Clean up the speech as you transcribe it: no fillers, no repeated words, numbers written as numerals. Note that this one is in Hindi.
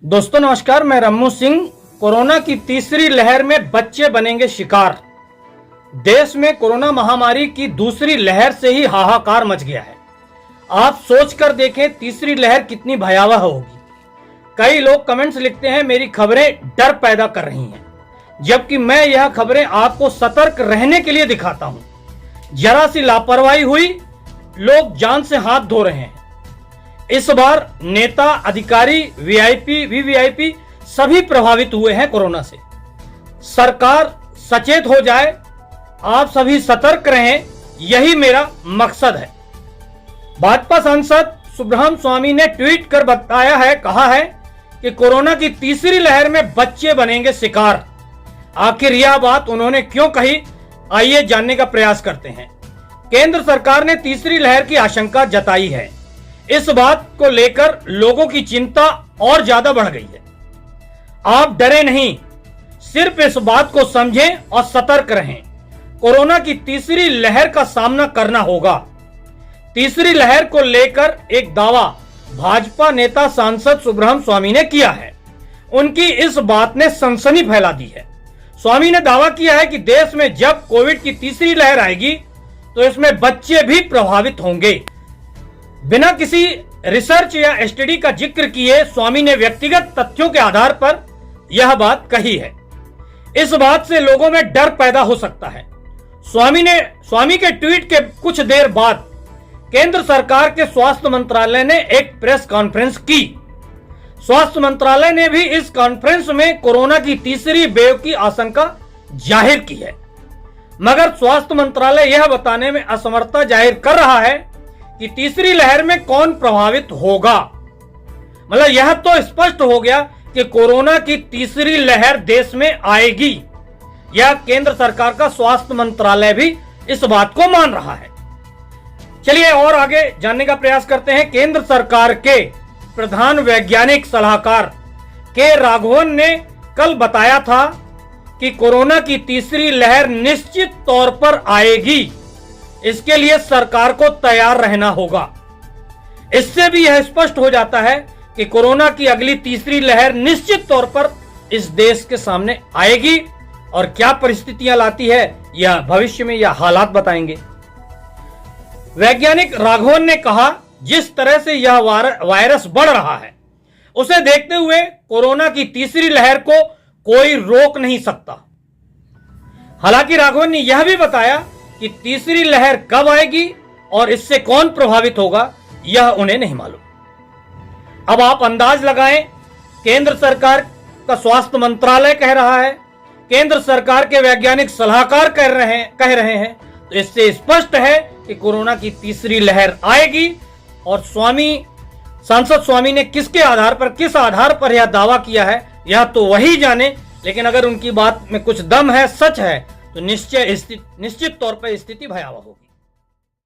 दोस्तों नमस्कार, मैं रम्मू सिंह। कोरोना की तीसरी लहर में बच्चे बनेंगे शिकार। देश में कोरोना महामारी की दूसरी लहर से ही हाहाकार मच गया है। आप सोचकर देखें तीसरी लहर कितनी भयावह होगी। कई लोग कमेंट्स लिखते हैं मेरी खबरें डर पैदा कर रही हैं, जबकि मैं यह खबरें आपको सतर्क रहने के लिए दिखाता हूं। जरा सी लापरवाही हुई, लोग जान से हाथ धो रहे हैं। इस बार नेता, अधिकारी, वीआईपी, वीवीआईपी सभी प्रभावित हुए हैं कोरोना से। सरकार सचेत हो जाए, आप सभी सतर्क रहें, यही मेरा मकसद है। भाजपा सांसद सुब्रह्म स्वामी ने ट्वीट कर बताया है, कहा है कि कोरोना की तीसरी लहर में बच्चे बनेंगे शिकार। आखिर यह बात उन्होंने क्यों कही, आइए जानने का प्रयास करते हैं। केंद्र सरकार ने तीसरी लहर की आशंका जताई है। इस बात को लेकर लोगों की चिंता और ज्यादा बढ़ गई है। आप डरे नहीं, सिर्फ इस बात को समझें और सतर्क रहें। कोरोना की तीसरी लहर का सामना करना होगा। तीसरी लहर को लेकर एक दावा भाजपा नेता सांसद सुब्रह्म स्वामी ने किया है। उनकी इस बात ने सनसनी फैला दी है। स्वामी ने दावा किया है कि देश में जब कोविड की तीसरी लहर आएगी तो इसमें बच्चे भी प्रभावित होंगे। बिना किसी रिसर्च या स्टडी का जिक्र किए स्वामी ने व्यक्तिगत तथ्यों के आधार पर यह बात कही है। इस बात से लोगों में डर पैदा हो सकता है। स्वामी के ट्वीट के कुछ देर बाद केंद्र सरकार के स्वास्थ्य मंत्रालय ने एक प्रेस कॉन्फ्रेंस की। स्वास्थ्य मंत्रालय ने भी इस कॉन्फ्रेंस में कोरोना की तीसरी वेव की आशंका जाहिर की है, मगर स्वास्थ्य मंत्रालय यह बताने में असमर्थता जाहिर कर रहा है कि तीसरी लहर में कौन प्रभावित होगा। मतलब यह तो स्पष्ट हो गया कि कोरोना की तीसरी लहर देश में आएगी। यह केंद्र सरकार का स्वास्थ्य मंत्रालय भी इस बात को मान रहा है। चलिए और आगे जानने का प्रयास करते हैं। केंद्र सरकार के प्रधान वैज्ञानिक सलाहकार के राघवन ने कल बताया था कि कोरोना की तीसरी लहर निश्चित तौर पर आएगी। इसके लिए सरकार को तैयार रहना होगा। इससे भी यह स्पष्ट हो जाता है कि कोरोना की अगली तीसरी लहर निश्चित तौर पर इस देश के सामने आएगी, और क्या परिस्थितियां लाती है यह भविष्य में यह हालात बताएंगे। वैज्ञानिक राघवन ने कहा, जिस तरह से यह वायरस बढ़ रहा है उसे देखते हुए कोरोना की तीसरी लहर को कोई रोक नहीं सकता। हालांकि राघवन ने यह भी बताया कि तीसरी लहर कब आएगी और इससे कौन प्रभावित होगा यह उन्हें नहीं मालूम। अब आप अंदाज लगाएं, केंद्र सरकार का स्वास्थ्य मंत्रालय कह रहा है, केंद्र सरकार के वैज्ञानिक सलाहकार कह रहे हैं, तो इससे स्पष्ट है कि कोरोना की तीसरी लहर आएगी। और सांसद स्वामी ने किस आधार पर यह दावा किया है यह तो वही जाने, लेकिन अगर उनकी बात में कुछ दम है, सच है, तो निश्चित तौर पर स्थिति भयावह होगी।